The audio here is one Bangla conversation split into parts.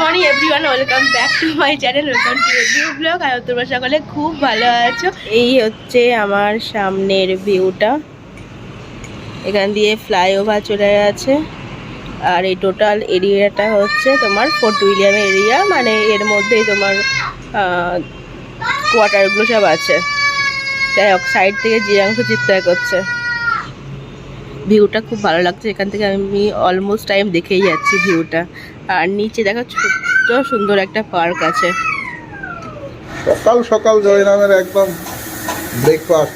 Morning everyone, welcome back to my channel, welcome to a new blog. আর তোমরা সকলে খুব ভালো আছো। এই হচ্ছে আমার সামনের ভিউটা, এখান দিয়ে ফ্লাইওভার চলে গেছে। আর এই টোটাল এরিয়াটা হচ্ছে তোমার ফোর্ট উইলিয়াম এরিয়া, মানে এর মধ্যেই তোমার কোয়ার্টারগুলো সব আছে। যাই হোক, সাইড থেকে জিয়াংশ চিৎকার করছে। ভিউটা খুব ভালো লাগছে, এখান থেকে আমি অলমোস্ট টাইম দেখেই যাচ্ছি ভিউটা। আর নিচে দেখো ছোট্ট সুন্দর একটা পার্ক আছে। সকাল সকাল জয়রামের একদম ব্রেকফাস্ট।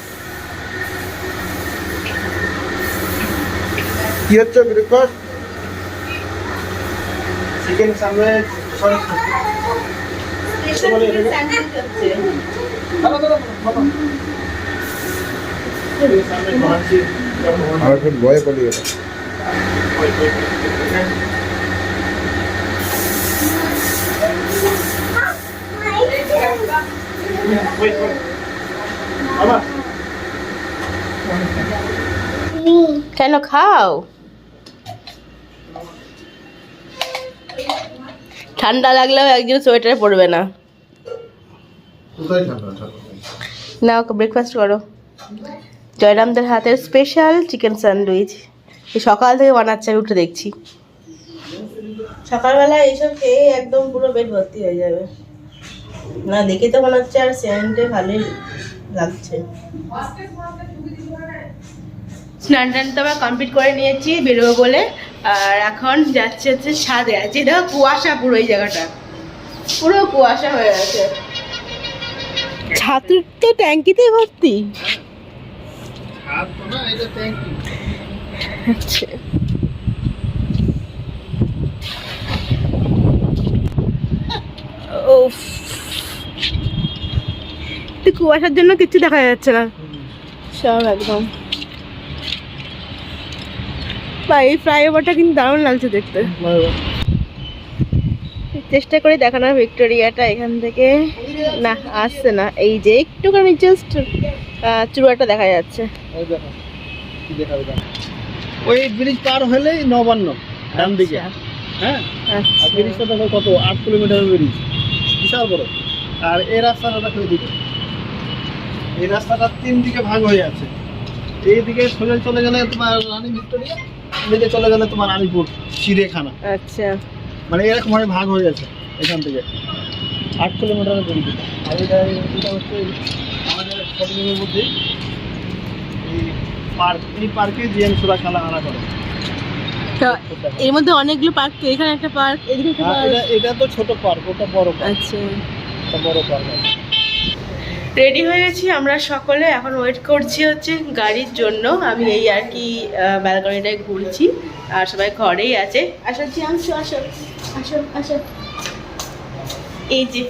কি হচ্ছে ব্রেকফাস্ট? চিকেন স্যান্ডউইচ, আর একটু ভয়ে পড়ে গেল। কেন খাও? ঠান্ডা লাগলেও একজন সোয়েটারে পড়বে না। নাও ব্রেকফাস্ট করো। জয়রামদের হাতের স্পেশাল চিকেন স্যান্ডউইচ সকাল থেকে বানাচ্ছে, আমি উঠে দেখছি। সকালবেলা এইসব খেয়ে একদম পুরো পেট ভর্তি হয়ে যাবে। না দেখে তো মনে হচ্ছে, আর সেন্টে ভালোই লাগছে। স্নান টান তো আবার কমপ্লিট করে নিয়েছি বেরোবো বলে। আর এখন যাচ্ছে হচ্ছে ছাদে। আছে দেখো কুয়াশা, পুরো এই জায়গাটা পুরো কুয়াশা হয়ে আছে। ছাতুর তো ট্যাঙ্কিতে ভর্তি। আচ্ছা, কুয়াশার জন্য কিছু দেখা যাচ্ছে না, সব একদম। এই ফ্লাইওভারটা কিন্তু দারুণ লাগছে দেখতে। চেষ্টা করে দেখানোর ভিক্টোরিয়াটা এখান থেকে না আসছে না, এই যে একটুখানি জাস্ট চূড়াটা দেখা যাচ্ছে। ওই ব্রিজ পার হলেই নবান্ন ডান দিকে। হ্যাঁ, আর ব্রিজটা দেখো কত, 8 কিলোমিটার ব্রিজ, বিশাল বড়। আর এই রাস্তাটা দেখো, এদিকে এই রাস্তাটা 3 দিকে ভাগ হয়ে আছে। এইদিকে সোজা চলে গেলে তোমার রানী ভিক্টোরিয়া, এদিকে চলে গেলে তোমার আলিপুর চিড়িয়াখানা। আচ্ছা, মানে এরকম ভাবে ভাগ হয়ে গেছে এখান থেকে 8 কিলোমিটারের ব্রিজ। আর এটা হচ্ছে আমাদের শপিংয়ের মধ্যে এই পার্ক, এই পার্কে জিএমসরা খেলা আনা করে। এর মধ্যে অনেকগুলো পার্ক, তো এখানে একটা পার্ক, এদিকে একটা পার্ক। এটা তো ছোট পার্ক, ওটা বড় পার্ক। আচ্ছা, এটা বড় পার্ক। রেডি হয়ে গেছি আমরা সকলে, এখন ওয়েট করছি হচ্ছে গাড়ির জন্য। আমি এই আর কি ব্যালকনিটায় ঘুরছি, আর সবাই ঘরেই আছে। আসো জিয়াংশু, আসো আসো আসো। এই যে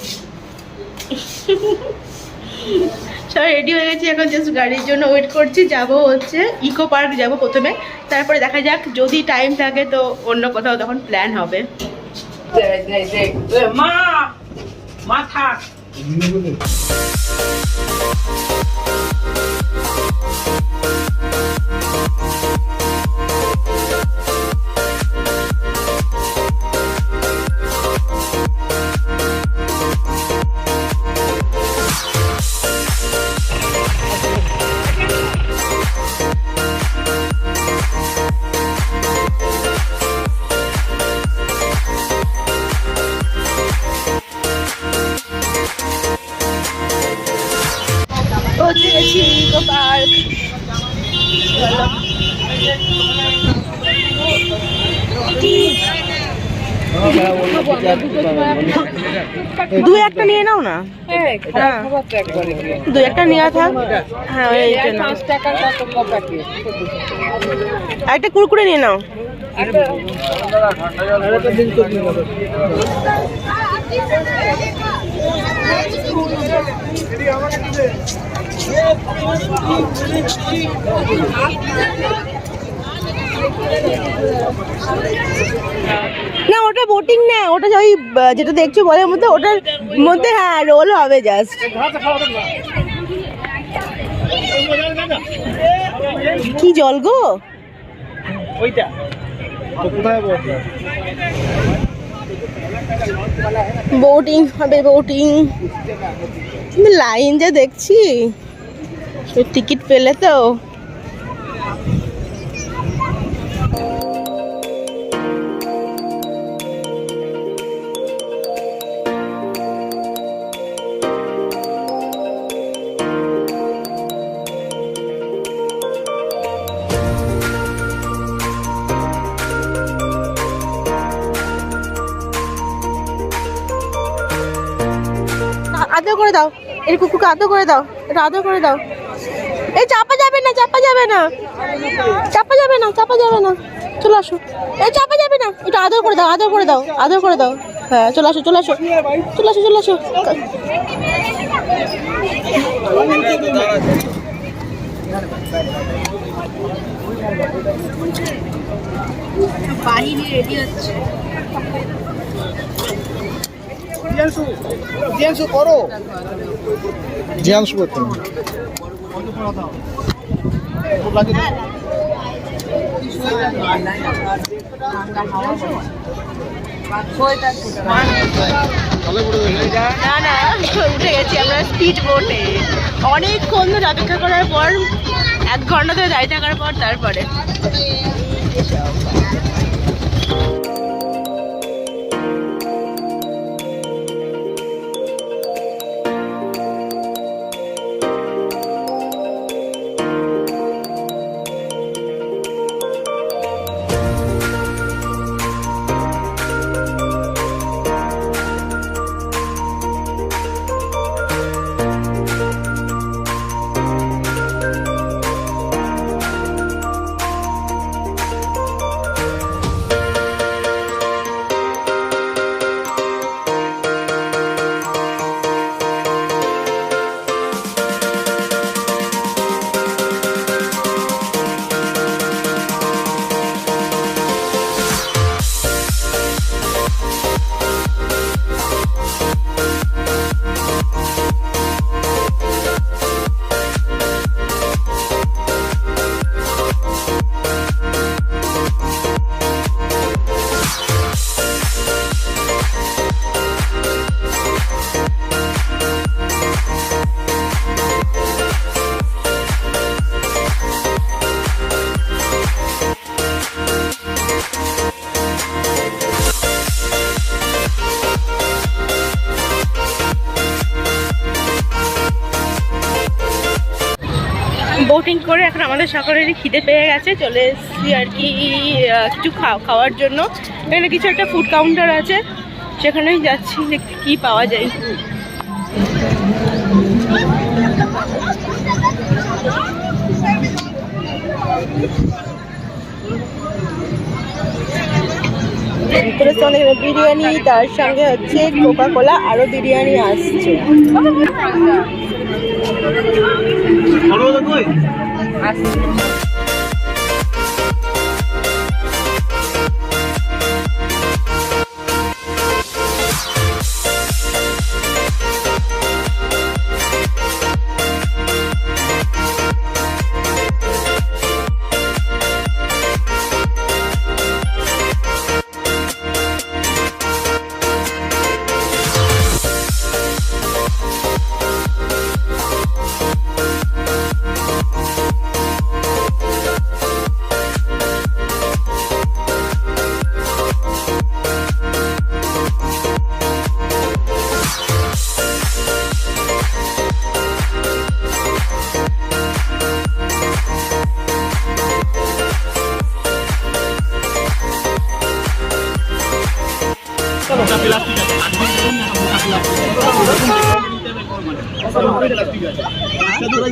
সবাই রেডি হয়ে গেছি, এখন জাস্ট গাড়ির জন্য ওয়েট করছি। যাব হচ্ছে ইকো পার্ক যাব প্রথমে, তারপরে দেখা যাক যদি টাইম থাকে তো অন্য কোথাও তখন প্ল্যান হবে। মা মাথা ইকো পার্ক। দু একটা নিয়ে নাও না, দু একটা নেওয়া থাক। হ্যাঁ, আর একটা কুরকুরে নিয়ে নাও। না ওটা বোটিং না, ওটা ওই যেটা দেখছো বলের মধ্যে, ওটার মধ্যে হ্যাঁ রোল হবে জাস্ট। কি জল গো ওইটা? কোথায় বসে বোটিং হবে, বোটিং। লাইন যা দেখছি, টিকিট পেলে তো। আদর করে দাও, এই কুকুরকে আদর করে দাও, এটা আদর করে দাও। এই চাপা যাবে না, চাপা যাবে না, চাপা যাবে না, চাপা যাবে না। চলে আসো, এই চাপা যাবে না, এটা আদর করে দাও, আদর করে দাও, আদর করে দাও। হ্যাঁ, চলে আসো, চলে আসো, চলে আসো, চলে আসো। বাহিনী রেডি হচ্ছে। জিয়াংশু করো, জিয়াংশু করতে না না, উঠে গেছি আমরা স্পিড বোটে। অনেকক্ষণ ধরে অপেক্ষা করার পর, 1 ঘন্টা ধরে দাঁড়িয়ে থাকার পর তারপরে। বোটিং করে এখন আমাদের সকলেরই খিদে পেয়ে গেছে, চলে এসেছি আর কি কিছু খাওয়ার জন্য। এখানে কিছু একটা ফুড কাউন্টার আছে, সেখানেই যাচ্ছি যে কি পাওয়া যায়। বিরিয়ানি, তার সঙ্গে হচ্ছে কোকা কোলা, আরো বিরিয়ানি আসছে।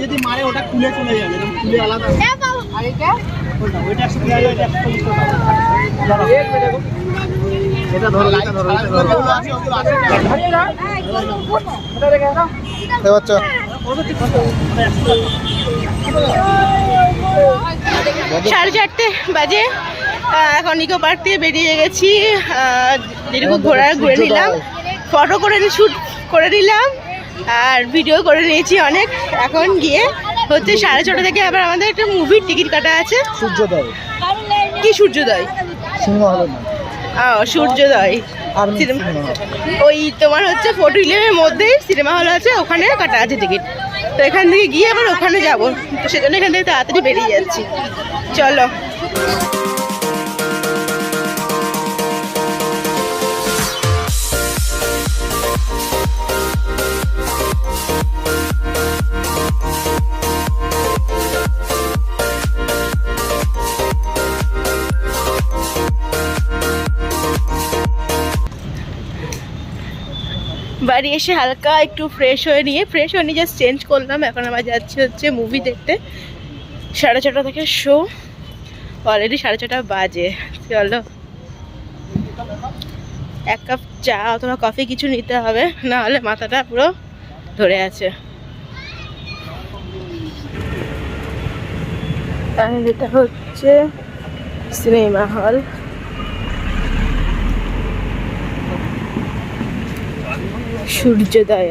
যদি মারে ওটা খুলে চলে যাবে, খুলে আলাদা। বাচ্চা 4:30 বাজে। এখন ইকো পার্ক থেকে বেরিয়ে গেছি, যেটুকু ঘুরে নিলাম, ফটো করে শ্যুট করে নিলাম আর ভিডিও করে নিয়েছি অনেক। এখন গিয়ে হচ্ছে 6:30 থেকে আবার আমাদের একটা মুভির টিকিট কাটা আছে। সূর্যোদয় কি সূর্যোদয়? সিনেমা হলে না, সূর্যোদয়। আর ওই তোমার হচ্ছে 411 এর মধ্যেই সিনেমা হল আছে, ওখানে কাটা আছে টিকিট। তো এখান থেকে গিয়ে আবার ওখানে যাব, তো সেজন্য এখান থেকে তাড়াতাড়ি বেরিয়ে যাচ্ছি। চলো। বাড়ি এসে হালকা একটু ফ্রেশ হয়ে নিয়ে জাস্ট চেঞ্জ করলাম। এখন আবার যাচ্ছি হচ্ছে মুভি দেখতে। 6:30 থেকে শো, অলরেডি 6:30 বাজে। চলো, এক কাপ চা অথবা কফি কিছু নিতে হবে, না হলে মাথাটা পুরো ধরে আছে। আর এটা হচ্ছে সিনেমা হল। সূর্যোদয়।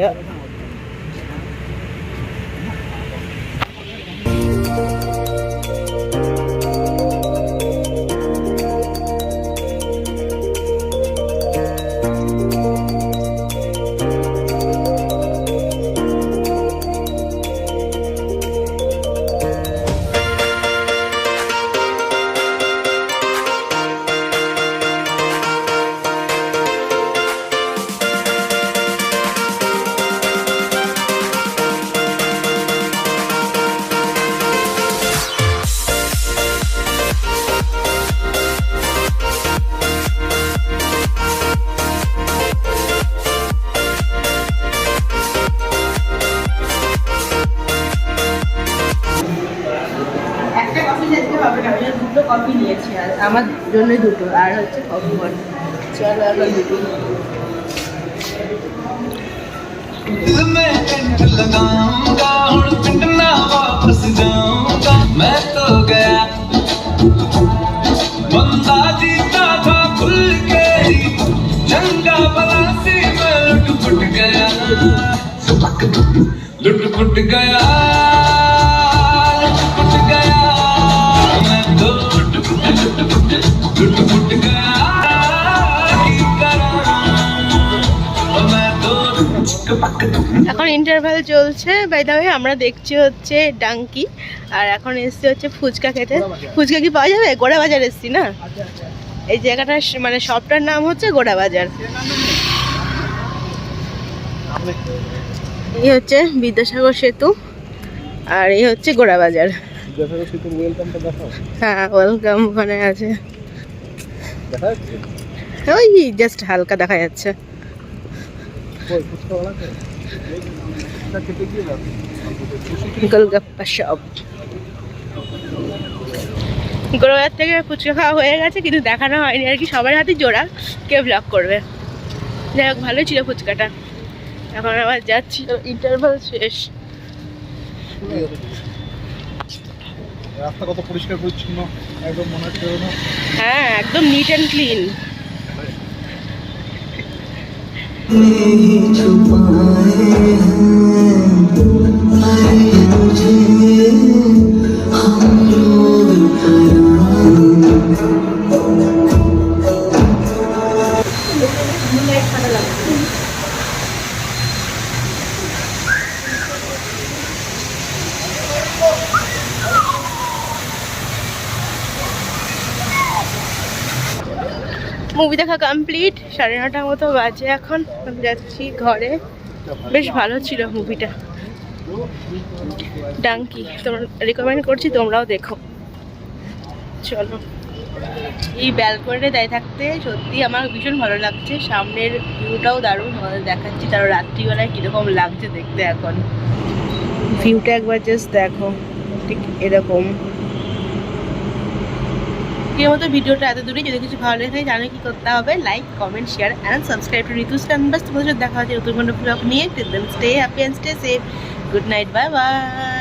দুটো কফি নিয়েছি, আর আমার জন্য দুটো, আর হচ্ছে কফি বল। চলো এখন দুটো। लुट पुट गया এখন ইন্টারভ্যাল চলছে। বাই দ্য ওয়ে আমরা দেখছি হচ্ছে ডাঙ্কি, আর এখন এসছি হচ্ছে ফুচকা খেতে। ফুচকা কি পাওয়া যাবে? গোড়া বাজার এসছি না, এই জায়গাটার মানে শপটার নাম হচ্ছে গোড়া বাজার। এই হচ্ছে বিদ্যাসাগর সেতু, আর এই হচ্ছে গোড়া বাজার। হ্যাঁ, ওয়েলকাম ওখানে আছে, ওই জাস্ট হালকা দেখা যাচ্ছে। গোলগাপ্পা শপ। গোড়াবাজার থেকে ফুচকা খাওয়া হয়ে গেছে, কিন্তু দেখানো হয়নি আর কি, সবার হাতে জোড়া, কে ব্লগ করবে। যাই হোক, ভালোই ছিল ফুচকাটা। এখন আবার যাচ্ছি, ইন্টারভাল শেষ। রাস্তা কত পরিষ্কার পরিচ্ছন্ন, একদম মনে হচ্ছে। হ্যাঁ, একদম নিট অ্যান্ড ক্লিন। মুভি দেখা কমপ্লিট, 9:30 মতো বাজে এখন। যাচ্ছি ঘরে। বেশ ভালো ছিল মুভিটা, ডাঙ্কি। তোমরা রেকমেন্ড করছি, তোমরাও দেখো। চলো। এই ব্যালকনিতে দাঁড়িয়ে থাকতে সত্যি আমার ভীষণ ভালো লাগছে। সামনের ভিউটাও দারুণ, তোমাদের দেখাচ্ছি। তারও রাত্রিবেলায় কীরকম লাগছে দেখতে। এখন ভিউটা একবার জাস্ট দেখো, ঠিক এরকম। এর মতো ভিডিওটা এত দূরে। যদি কিছু ভালো লেগে থাকে জানো কি করতে হবে, like, comment, share and subscribe to Ritu's canvas. তোমাদের সাথে দেখা হচ্ছে নতুন কোনো ব্লগ নিয়ে। Till then stay happy and stay safe. Good night, bye by.